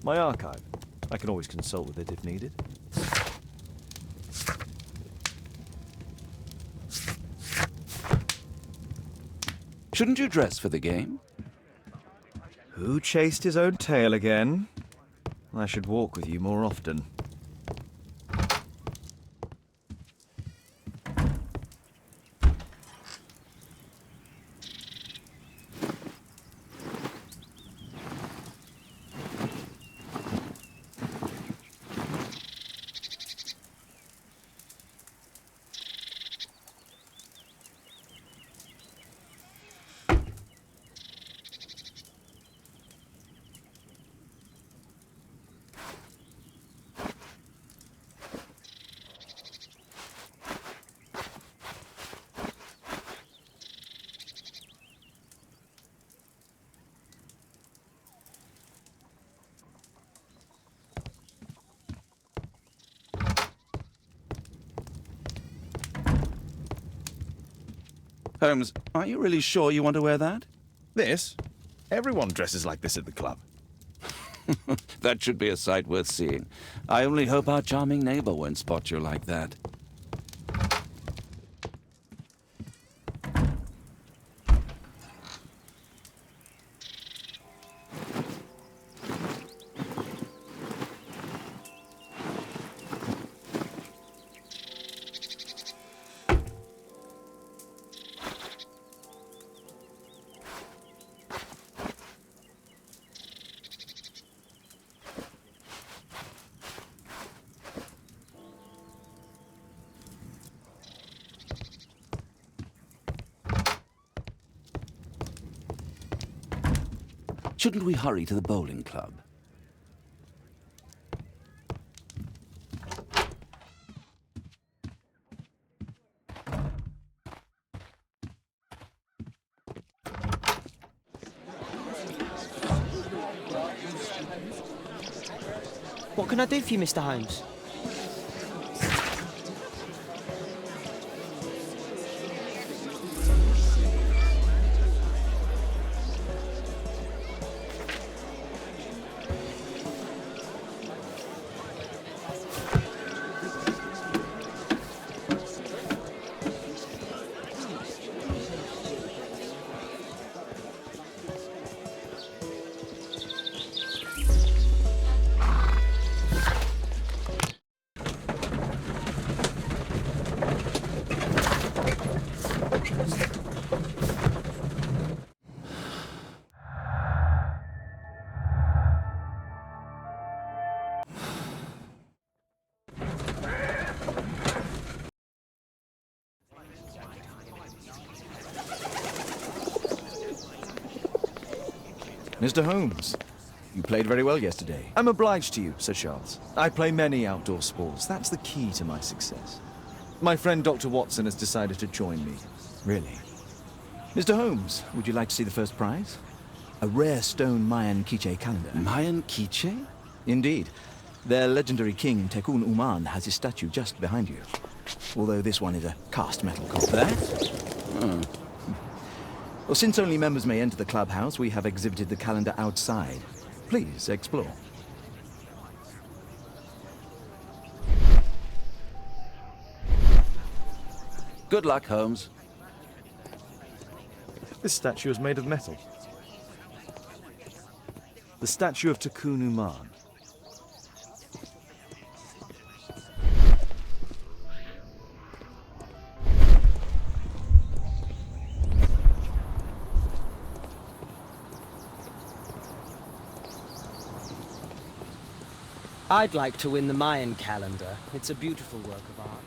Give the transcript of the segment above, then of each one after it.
My archive. I can always consult with it if needed. Shouldn't you dress for the game? Who chased his own tail again? I should walk with you more often. Holmes, are you really sure you want to wear that? This? Everyone dresses like this at the club. That should be a sight worth seeing. I only hope our charming neighbor won't spot you like that. Shouldn't we hurry to the bowling club? What can I do for you, Mr. Holmes? Mr. Holmes, you played very well yesterday. I'm obliged to you, Sir Charles. I play many outdoor sports. That's the key to my success. My friend Dr. Watson has decided to join me. Really? Mr. Holmes, would you like to see the first prize? A rare stone Mayan Quiche calendar. Mayan Quiche? Indeed. Their legendary king, Tekun Uman, has his statue just behind you. Although this one is a cast metal copy. That? Well, since only members may enter the clubhouse, we have exhibited the calendar outside. Please, explore. Good luck, Holmes. This statue is made of metal. The statue of Tekun Uman. I'd like to win the Mayan calendar. It's a beautiful work of art.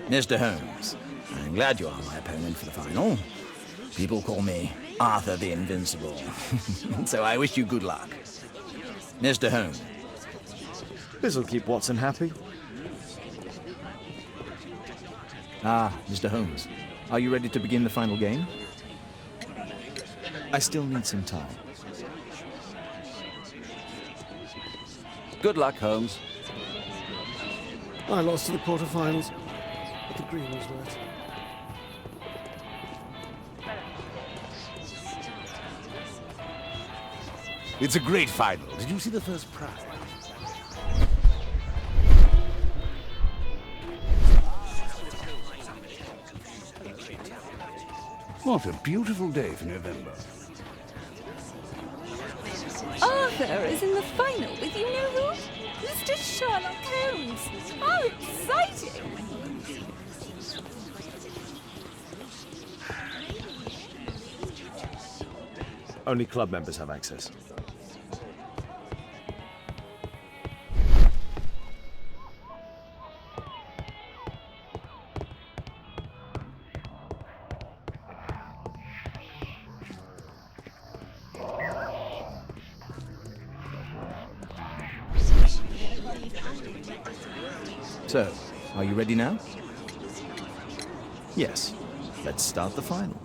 Mr. Holmes, I'm glad you are my opponent for the final. People call me Arthur the Invincible, so I wish you good luck. Mr. Holmes. This'll keep Watson happy. Ah, Mr. Holmes. Are you ready to begin the final game? I still need some time. Good luck, Holmes. I lost to the quarterfinals, but the green was worth it. It's a great final. Did you see the first prize? What a beautiful day for November. Arthur is in the final with you know who? Mr. Sherlock Holmes. How exciting! Only club members have access. So, are you ready now? Yes. Let's start the final.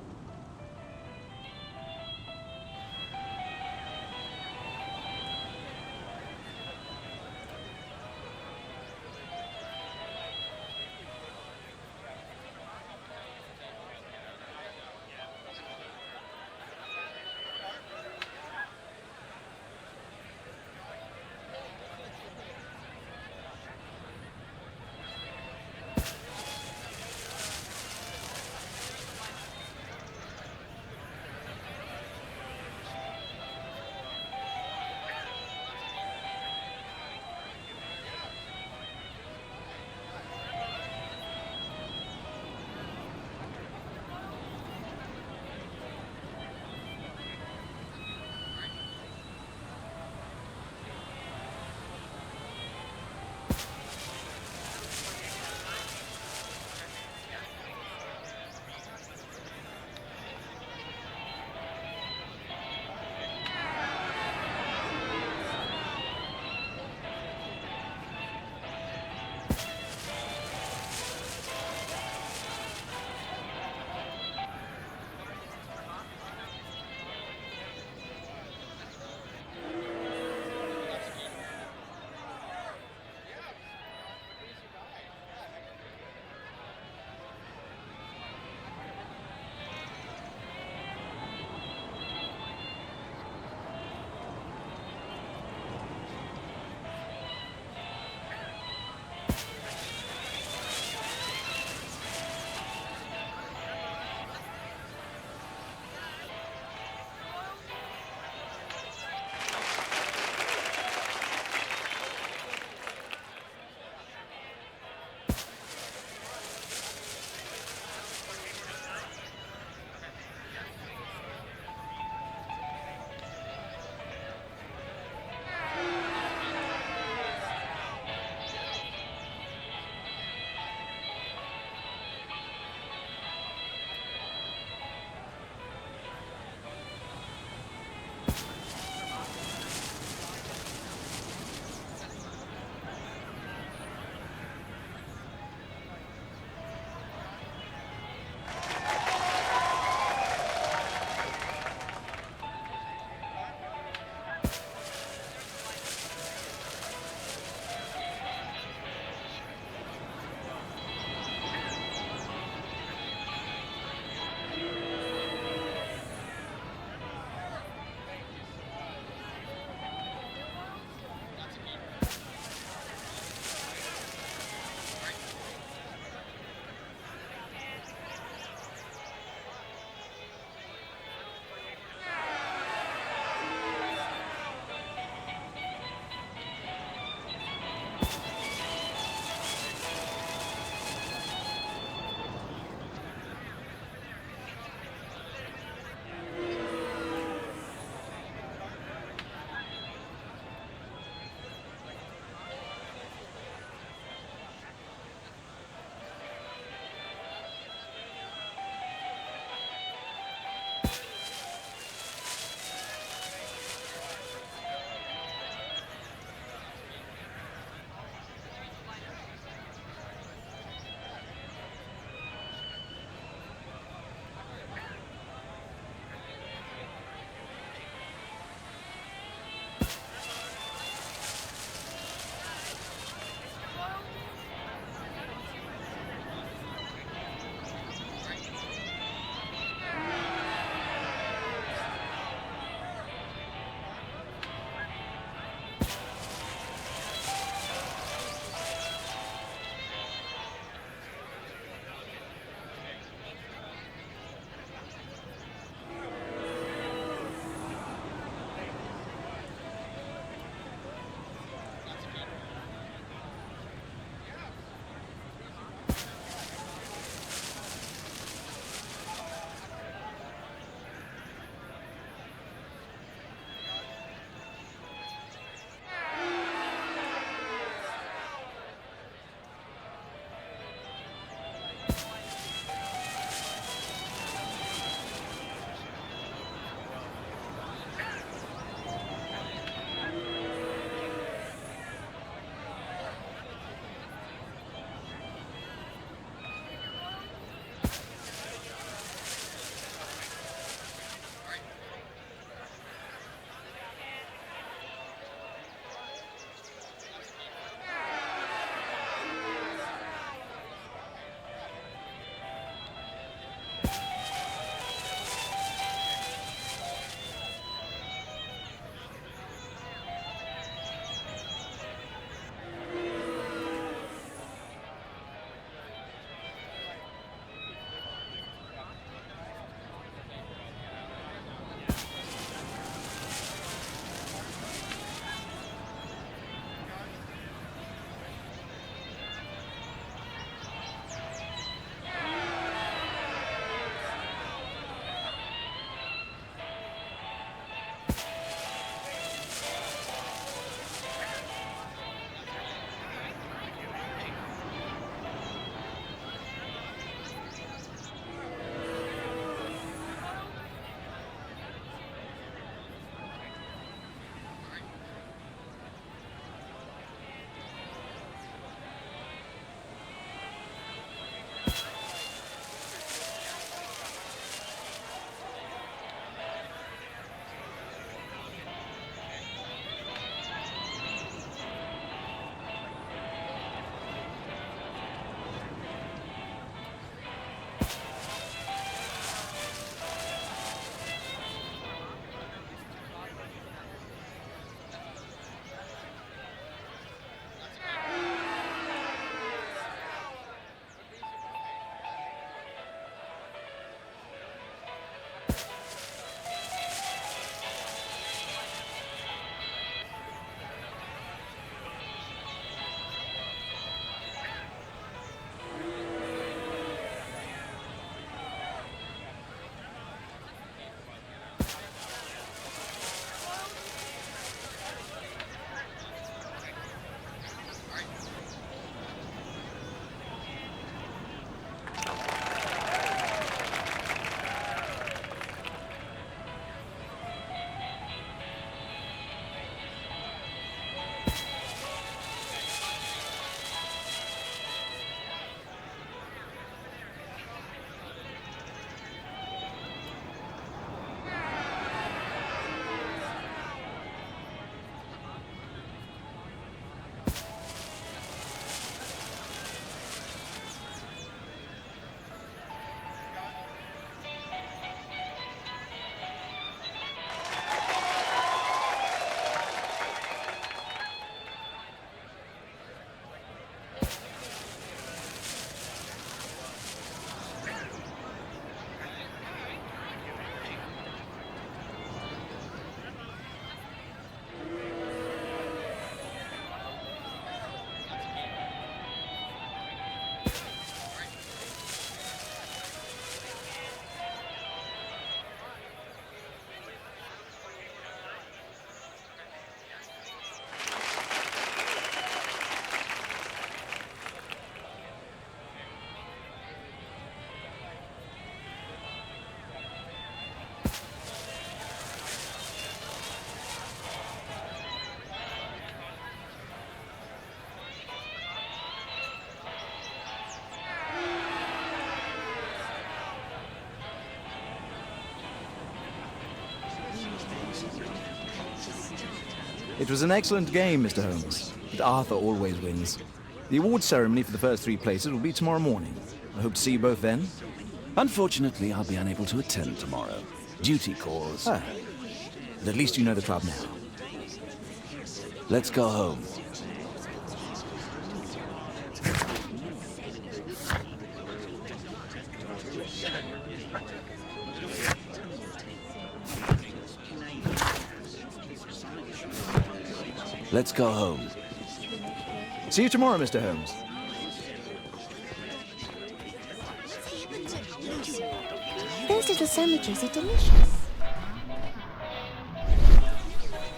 It was an excellent game, Mr. Holmes, but Arthur always wins. The awards ceremony for the first 3 places will be tomorrow morning. I hope to see you both then. Unfortunately, I'll be unable to attend tomorrow. Duty calls. Ah, but at least you know the club now. Let's go home. Let's go home. See you tomorrow, Mr. Holmes. Those little sandwiches are delicious.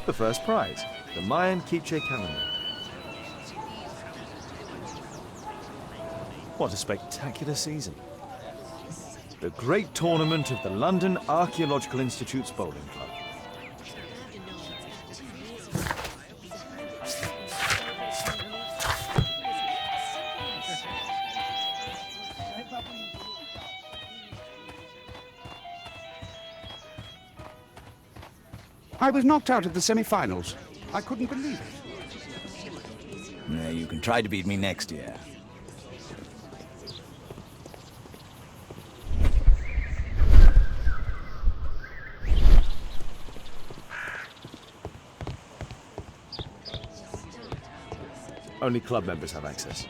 The first prize, the Mayan Quiche calendar. What a spectacular season. The great tournament of the London Archaeological Institute's bowling club. I was knocked out at the semi-finals. I couldn't believe it. Yeah, you can try to beat me next year. Only club members have access.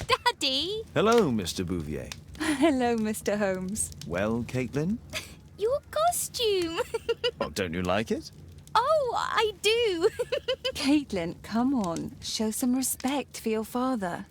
Daddy! Hello, Mr. Bouvier. Hello, Mr. Holmes. Well, Caitlin? Your costume! Oh, don't you like it? Oh, I do! Caitlin, come on. Show some respect for your father.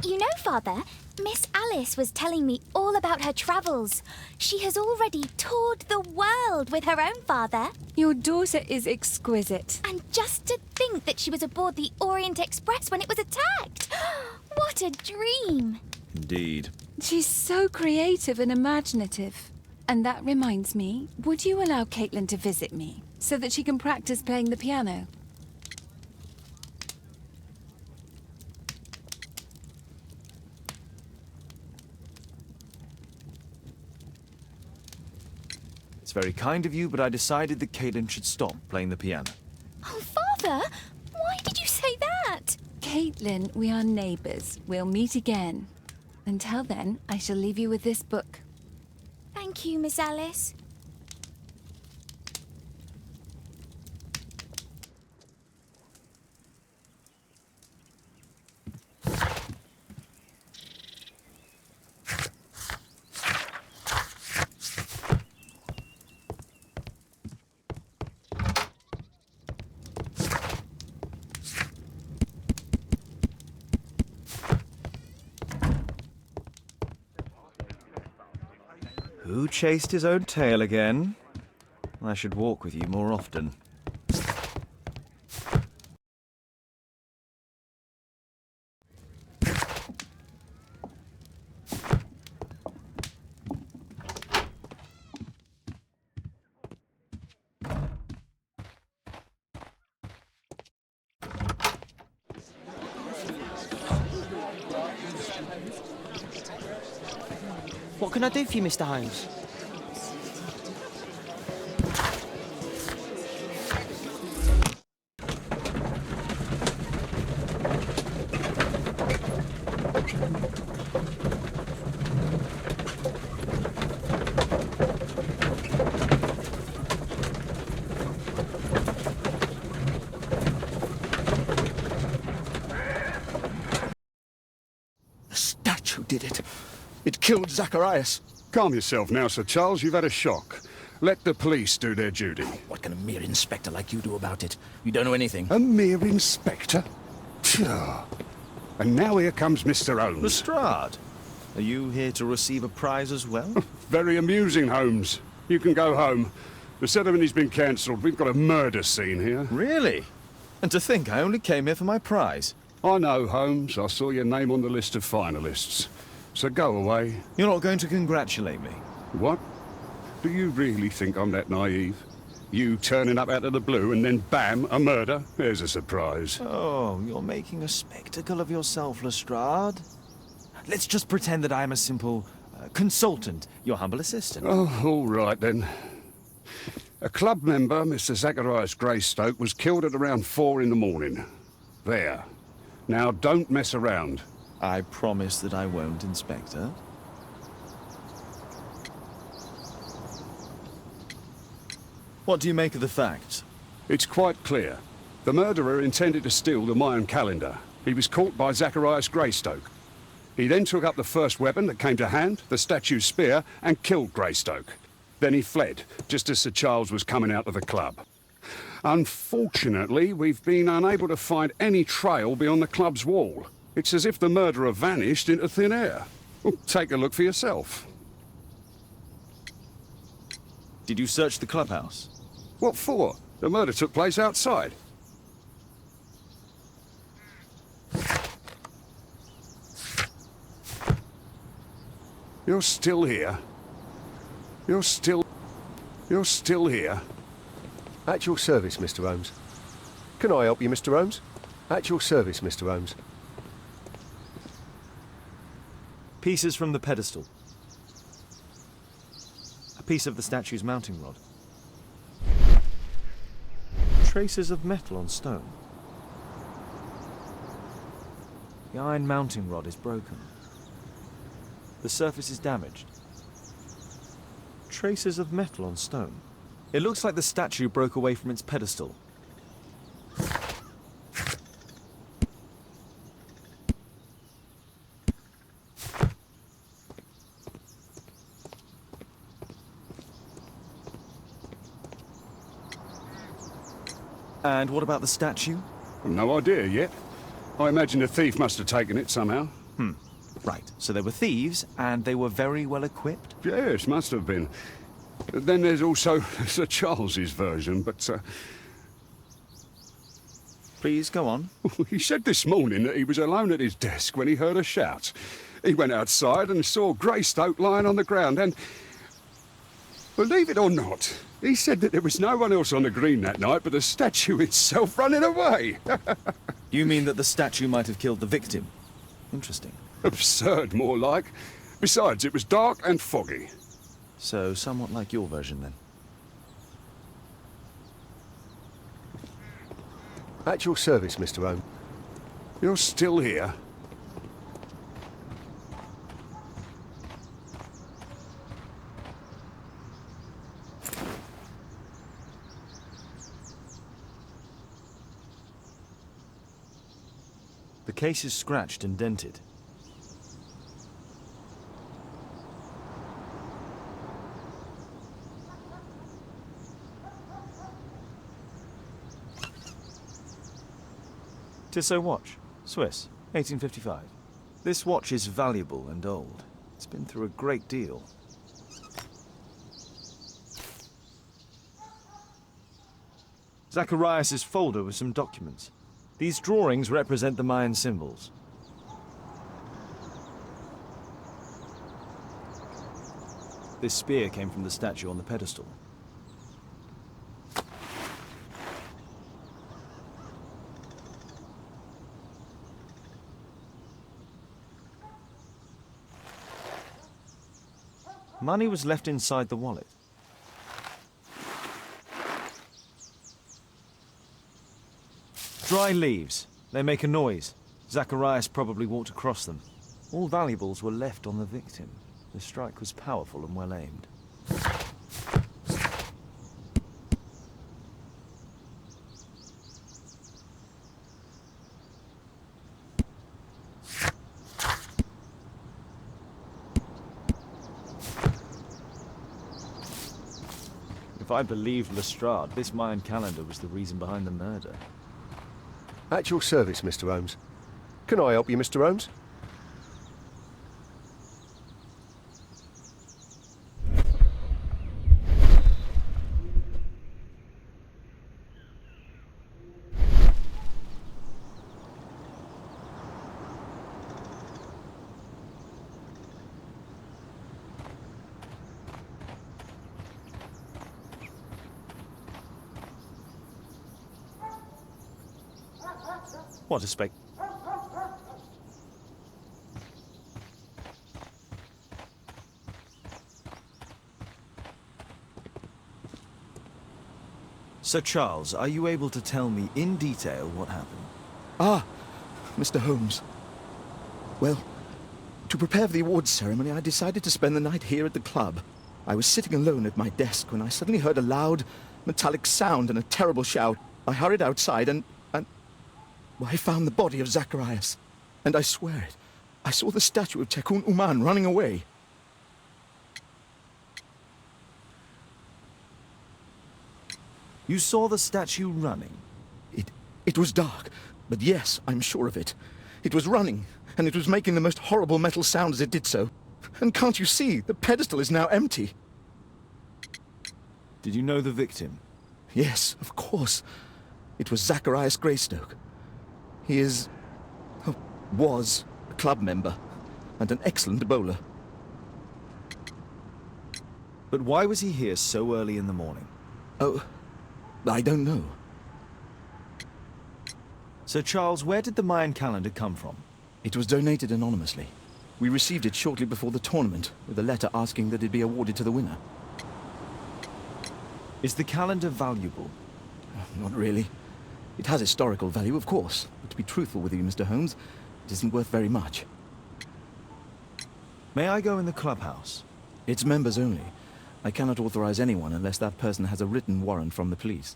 You know, Father, Miss Alice was telling me all about her travels. She has already toured the world with her own father. Your daughter is exquisite. And just to think that she was aboard the Orient Express when it was attacked. What a dream. Indeed. She's so creative and imaginative. And that reminds me, would you allow Caitlin to visit me so that she can practice playing the piano? very kind of you, but I decided that Caitlin should stop playing the piano. Oh, Father! Why did you say that? Caitlin, we are neighbours. We'll meet again. Until then, I shall leave you with this book. Thank you, Miss Alice. Who chased his own tail again? I should walk with you more often. What can I do for you, Mr. Holmes? The statue did it. It killed Zacharias. Calm yourself now, Sir Charles. You've had a shock. Let the police do their duty. What can a mere inspector like you do about it? You don't know anything. A mere inspector? Phew. And now here comes Mr. Holmes. Lestrade, are you here to receive a prize as well? Very amusing, Holmes. You can go home. The ceremony's been cancelled. We've got a murder scene here. Really? And to think I only came here for my prize. I know, Holmes. I saw your name on the list of finalists. So go away. You're not going to congratulate me? What? Do you really think I'm that naive? You turning up out of the blue and then bam, a murder? There's a surprise. Oh, you're making a spectacle of yourself, Lestrade. Let's just pretend that I'm a simple consultant, your humble assistant. Oh, all right then. A club member, Mr. Zacharias Greystoke, was killed at around 4 in the morning. There. Now don't mess around. I promise that I won't, Inspector. What do you make of the facts? It's quite clear. The murderer intended to steal the Mayan calendar. He was caught by Zacharias Greystoke. He then took up the first weapon that came to hand, the statue's spear, and killed Greystoke. Then he fled, just as Sir Charles was coming out of the club. Unfortunately, we've been unable to find any trail beyond the club's wall. It's as if the murderer vanished into thin air. Well, take a look for yourself. Did you search the clubhouse? What for? The murder took place outside. You're still here. You're still here. At your service, Mr. Holmes. Can I help you, Mr. Holmes? At your service, Mr. Holmes. Pieces from the pedestal. A piece of the statue's mounting rod. Traces of metal on stone. The iron mounting rod is broken. The surface is damaged. Traces of metal on stone. It looks like the statue broke away from its pedestal. And what about the statue? No idea yet. I imagine the thief must have taken it somehow. Right, so there were thieves, and they were very well equipped? Yes, must have been. Then there's also Sir Charles's version, but Please, go on. he said this morning that he was alone at his desk when he heard a shout. He went outside and saw Greystoke lying on the ground and... Believe it or not, he said that there was no one else on the green that night but the statue itself running away. You mean that the statue might have killed the victim? Interesting. Absurd, more like. Besides, it was dark and foggy. So, somewhat like your version, then. At your service, Mr. Holmes. You're still here? The case is scratched and dented. Tissot watch, Swiss, 1855. This watch is valuable and old. It's been through a great deal. Zacharias' folder with some documents. These drawings represent the Mayan symbols. This spear came from the statue on the pedestal. Money was left inside the wallet. Dry leaves. They make a noise. Zacharias probably walked across them. All valuables were left on the victim. The strike was powerful and well aimed. If I believed Lestrade, this Mayan calendar was the reason behind the murder. At your service, Mr. Holmes. Can I help you, Mr. Holmes? What a spec... Sir Charles, are you able to tell me in detail what happened? Ah, Mr. Holmes. Well, to prepare for the awards ceremony, I decided to spend the night here at the club. I was sitting alone at my desk when I suddenly heard a loud, metallic sound and a terrible shout. I hurried outside and well, I found the body of Zacharias. And I swear it, I saw the statue of Tekun Uman running away. You saw the statue running? It was dark, but yes, I'm sure of it. It was running, and it was making the most horrible metal sound as it did so. And can't you see, the pedestal is now empty. Did you know the victim? Yes, of course. It was Zacharias Greystoke. He is... was a club member, and an excellent bowler. But why was he here so early in the morning? Oh, I don't know. Sir Charles, where did the Mayan calendar come from? It was donated anonymously. We received it shortly before the tournament, with a letter asking that it be awarded to the winner. Is the calendar valuable? Not really. It has historical value, of course. But to be truthful with you, Mr. Holmes, it isn't worth very much. May I go in the clubhouse? It's members only. I cannot authorize anyone unless that person has a written warrant from the police.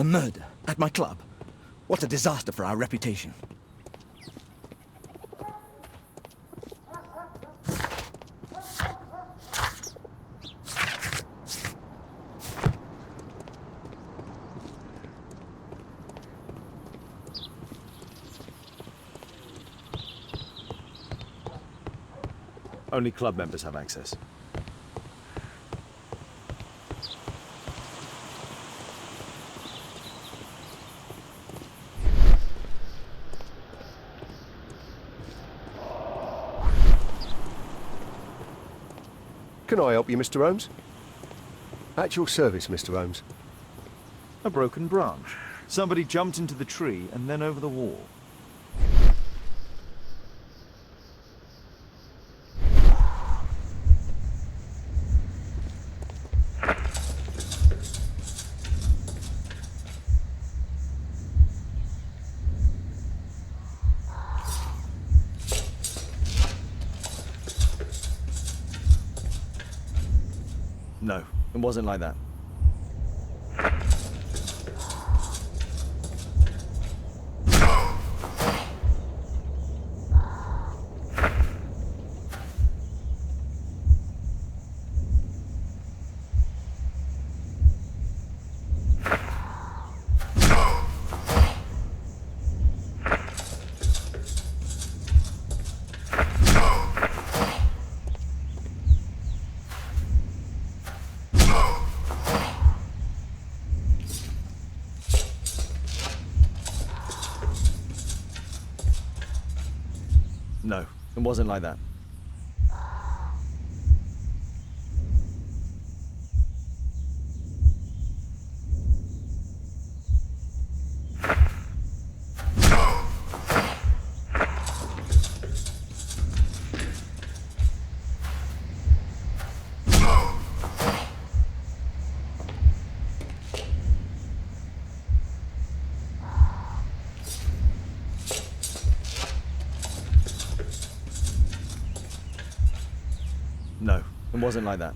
murder at my club. What a disaster for our reputation. Only club members have access. Can I help you, Mr. Holmes? At your service, Mr. Holmes. A broken branch. Somebody jumped into the tree and then over the wall. No, it wasn't like that. No, it wasn't like that. No, it wasn't like that.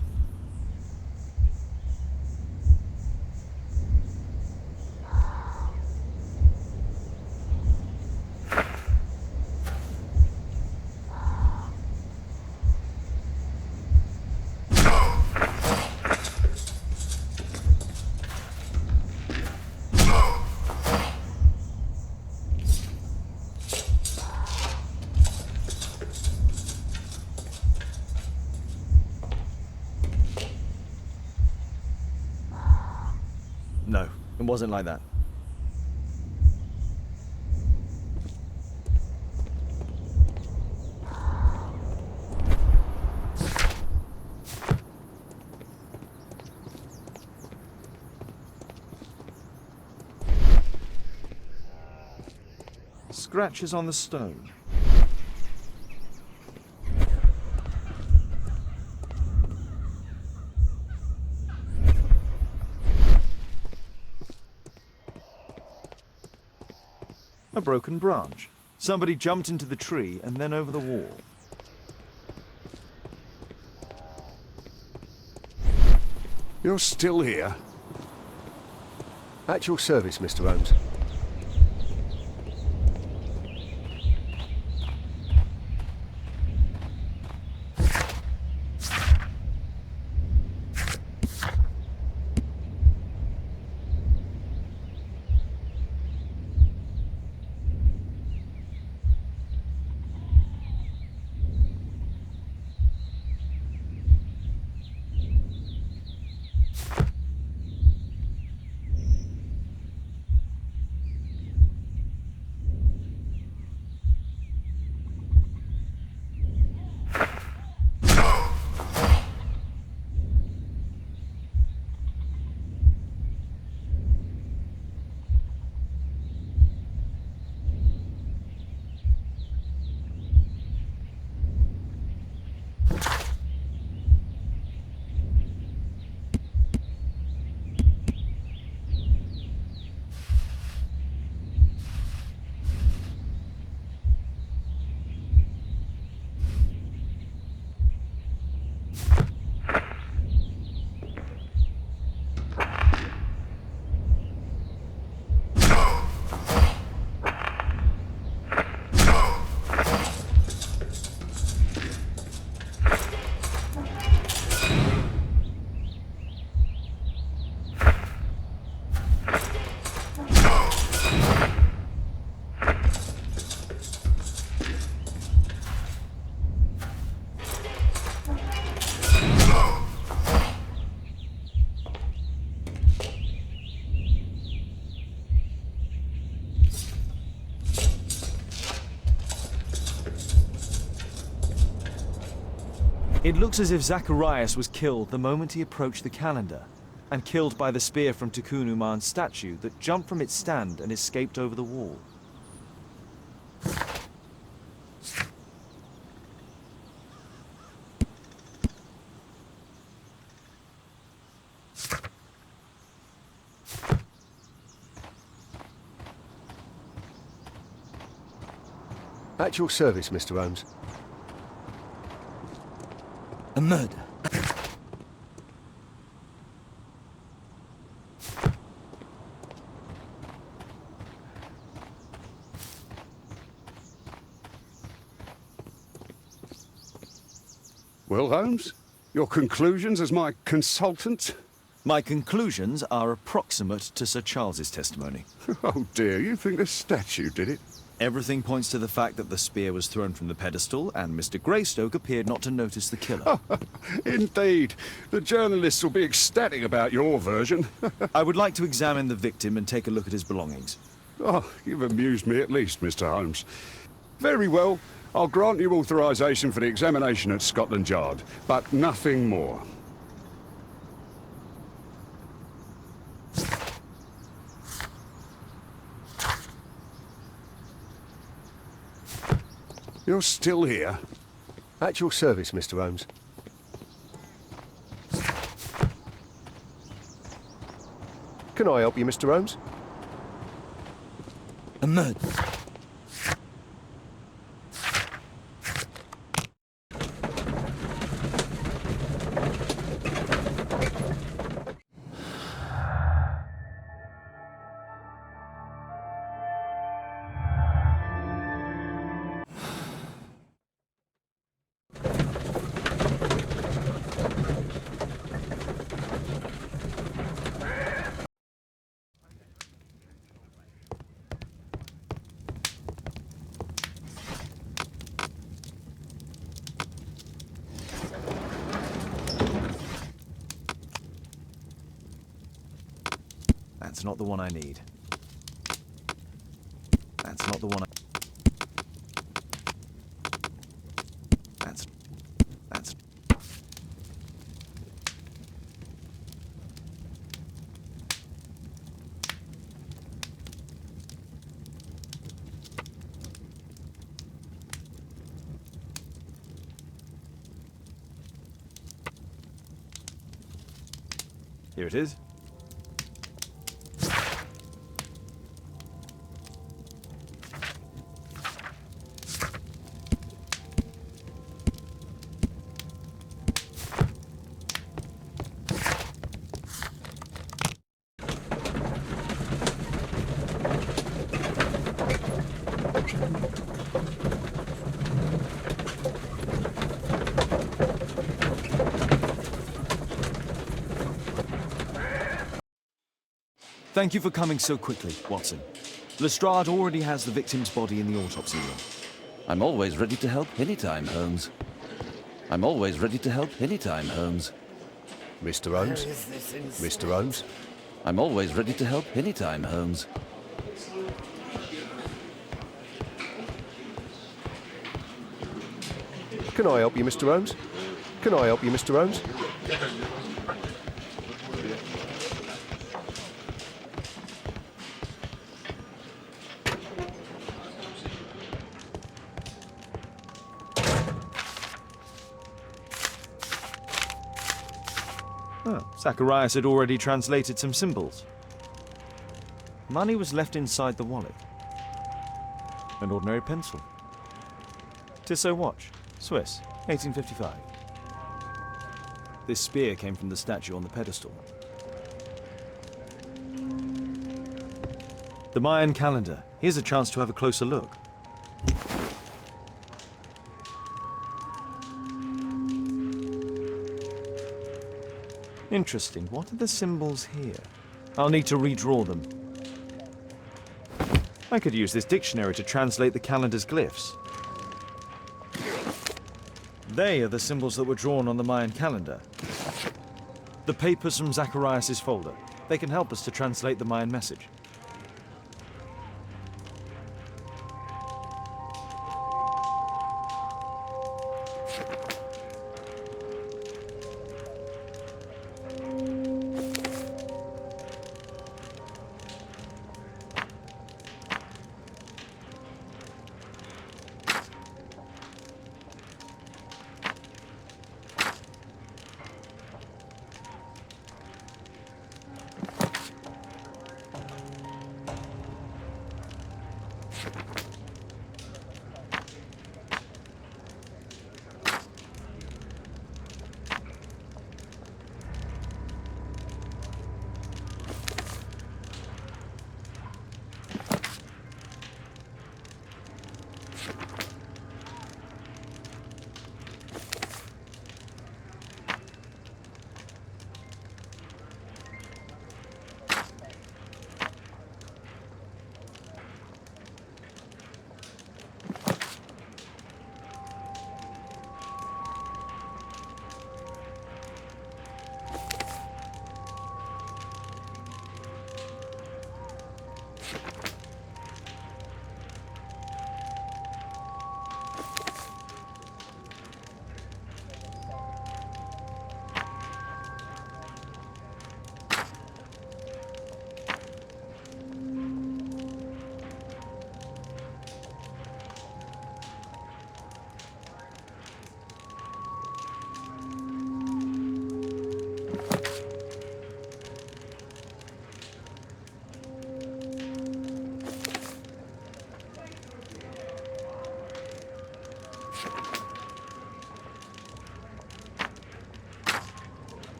No, it wasn't like that. Scratches on the stone. A broken branch. Somebody jumped into the tree and then over the wall. You're still here? At your service, Mr. Holmes. It looks as if Zacharias was killed the moment he approached the calendar, and killed by the spear from Tukunuman's statue that jumped from its stand and escaped over the wall. At your service, Mr. Holmes. A murder. Well, Holmes, your conclusions as my consultant? My conclusions are approximate to Sir Charles's testimony. Oh dear, you think the statue did it? Everything points to the fact that the spear was thrown from the pedestal, and Mr. Greystoke appeared not to notice the killer. Indeed. The journalists will be ecstatic about your version. I would like to examine the victim and take a look at his belongings. Oh, you've amused me at least, Mr. Holmes. Very well. I'll grant you authorization for the examination at Scotland Yard, but nothing more. You're still here? At your service, Mr. Holmes. Can I help you, Mr. Holmes? A murder. That's not the one I need. That's not the one I... That's... Here it is. Thank you for coming so quickly, Watson. Lestrade already has the victim's body in the autopsy room. I'm always ready to help anytime, Holmes. I'm always ready to help anytime, Holmes. Mr. Holmes? Mr. Holmes? I'm always ready to help anytime, Holmes. Can I help you, Mr. Holmes? Can I help you, Mr. Holmes? Oh, Zacharias had already translated some symbols. Money was left inside the wallet. An ordinary pencil. Tissot watch, Swiss, 1855. This spear came from the statue on the pedestal. The Mayan calendar. Here's a chance to have a closer look. Interesting. What are the symbols here? I'll need to redraw them. I could use this dictionary to translate the calendar's glyphs. They are the symbols that were drawn on the Mayan calendar. The papers from Zacharias' folder. They can help us to translate the Mayan message.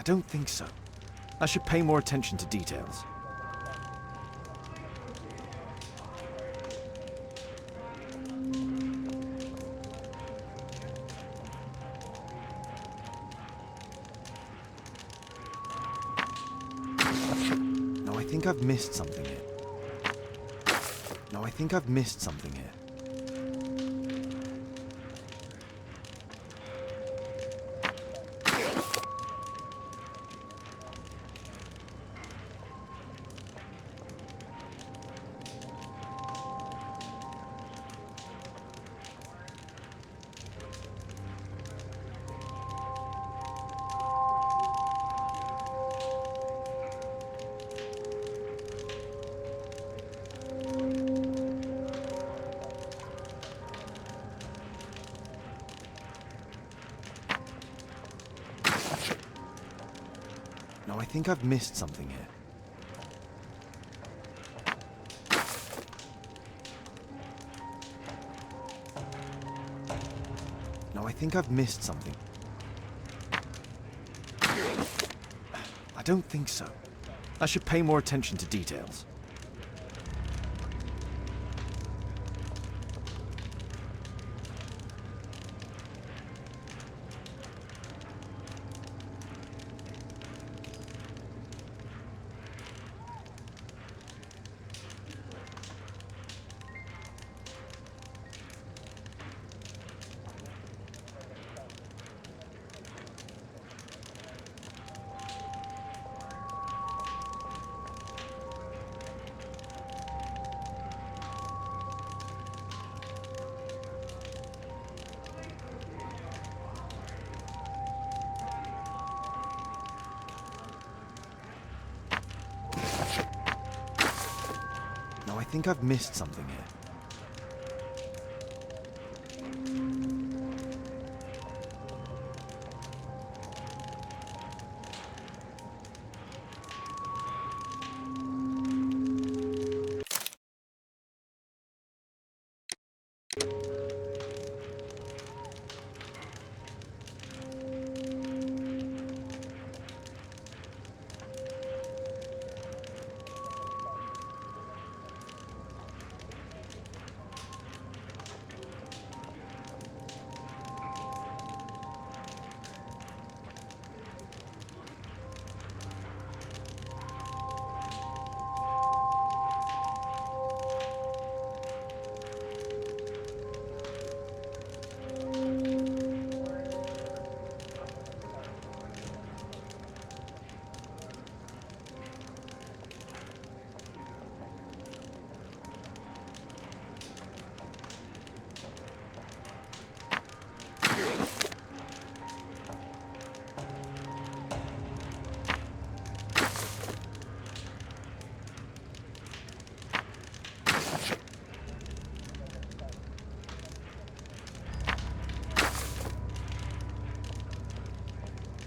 I don't think so. I should pay more attention to details. No, I think I've missed something here. No, I think I've missed something here. No, I think I've missed something here. No, I think I've missed something. I don't think so. I should pay more attention to details. think I've missed something here.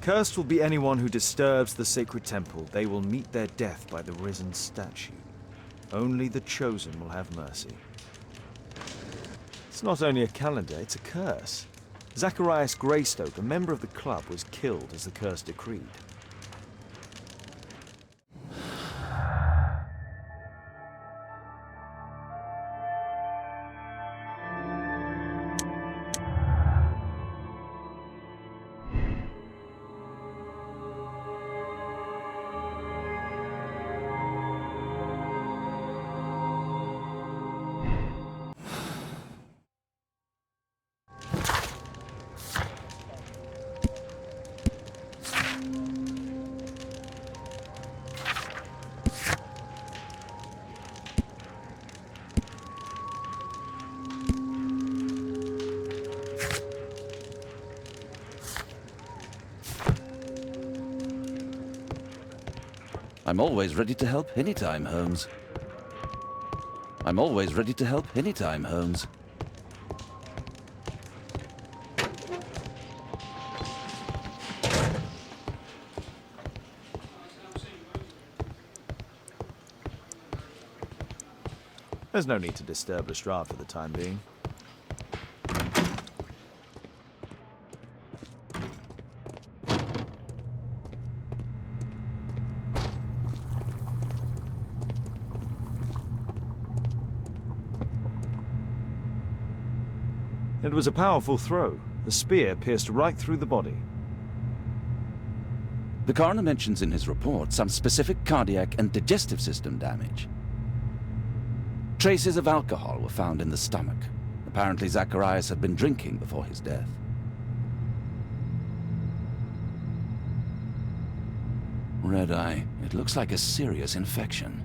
Cursed will be anyone who disturbs the sacred temple. They will meet their death by the risen statue. Only the chosen will have mercy. It's not only a calendar, it's a curse. Zacharias Greystoke, a member of the club, was killed as the curse decreed. I'm always ready to help anytime, Holmes. I'm always ready to help anytime, Holmes. There's no need to disturb Lestrade for the time being. It was a powerful throw. The spear pierced right through the body. The coroner mentions in his report some specific cardiac and digestive system damage. Traces of alcohol were found in the stomach. Apparently Zacharias had been drinking before his death. Red eye. It looks like a serious infection.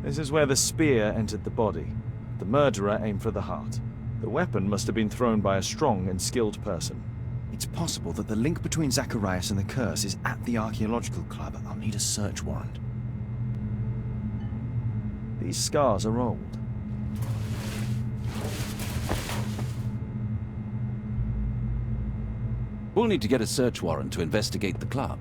This is where the spear entered the body. The murderer aimed for the heart. The weapon must have been thrown by a strong and skilled person. It's possible that the link between Zacharias and the curse is at the archaeological club. I'll need a search warrant. These scars are old. We'll need to get a search warrant to investigate the club.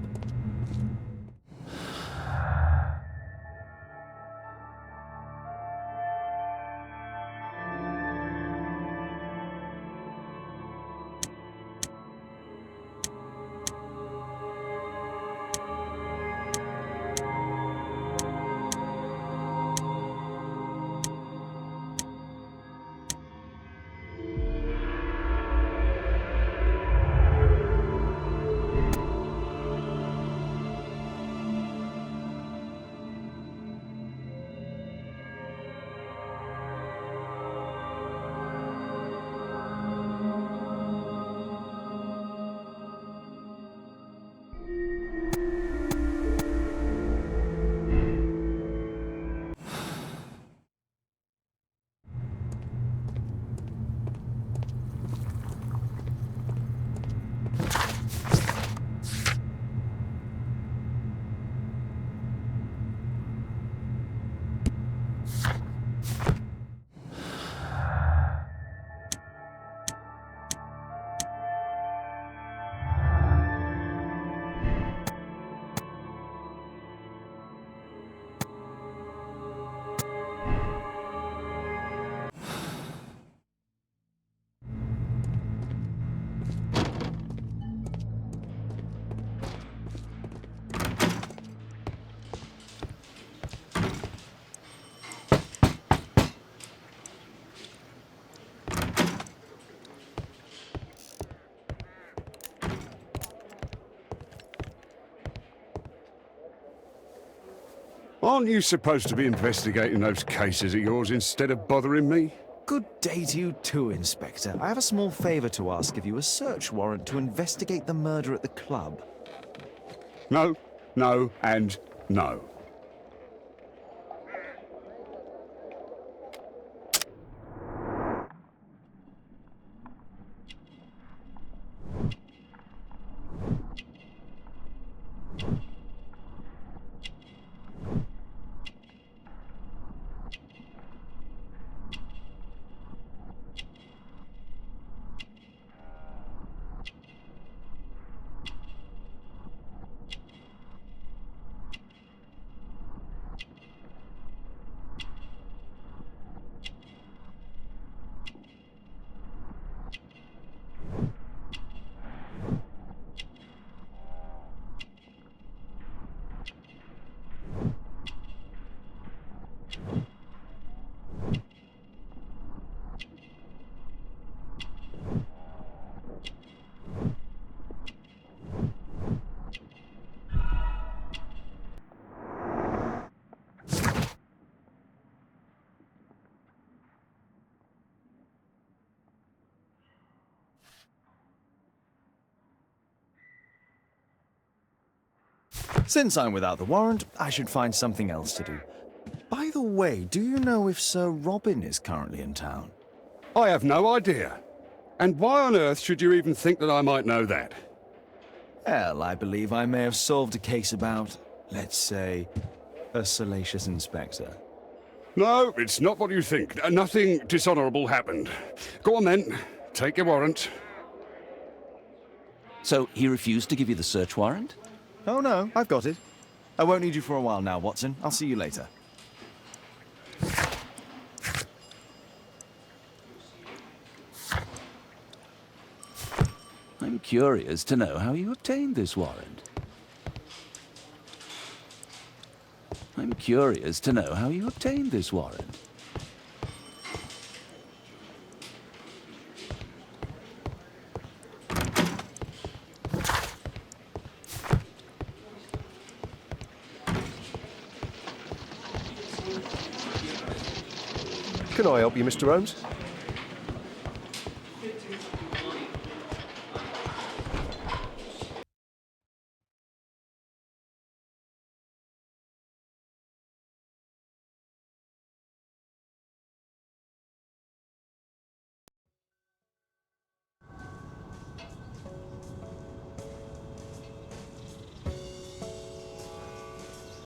Aren't you supposed to be investigating those cases of yours instead of bothering me? Good day to you too, Inspector. I have a small favor to ask of you, a search warrant to investigate the murder at the club. No, no, and no. Since I'm without the warrant, I should find something else to do. By the way, do you know if Sir Robin is currently in town? I have no idea. And why on earth should you even think that I might know that? Well, I believe I may have solved a case about, let's say, a salacious inspector. No, it's not what you think. Nothing dishonourable happened. Go on then. Take your warrant. So he refused to give you the search warrant? Oh no, I've got it. I won't need you for a while now, Watson. I'll see you later. I'm curious to know how you obtained this warrant. I'm curious to know how you obtained this warrant. Can I help you, Mr. Holmes?